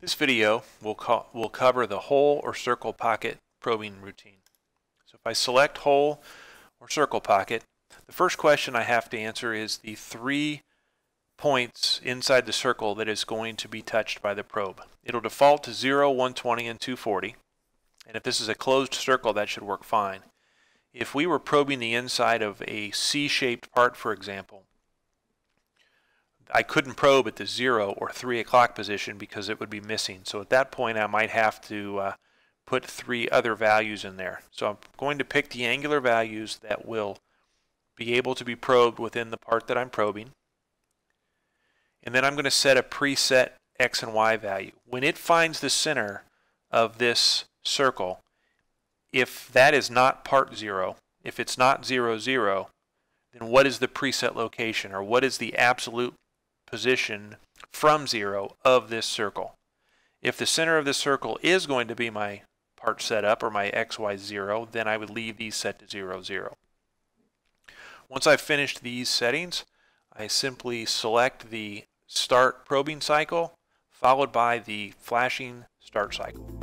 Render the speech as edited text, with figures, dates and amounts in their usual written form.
This video will cover the hole or circle pocket probing routine. So if I select hole or circle pocket, the first question I have to answer is the 3 points inside the circle that is going to be touched by the probe. It'll default to 0, 120, and 240. And if this is a closed circle, that should work fine. If we were probing the inside of a C-shaped part, for example, I couldn't probe at the 0 or 3 o'clock position because it would be missing. So at that point I might have to put 3 other values in there. So I'm going to pick the angular values that will be able to be probed within the part that I'm probing. And then I'm going to set a preset X and Y value. When it finds the center of this circle, if that is not part 0, if it's not 0, 0, then what is the preset location, or what is the absolute position from 0 of this circle? If the center of this circle is going to be my part setup, or my XY 0, then I would leave these set to 0, 0. Once I've finished these settings, I simply select the start probing cycle followed by the flashing start cycle.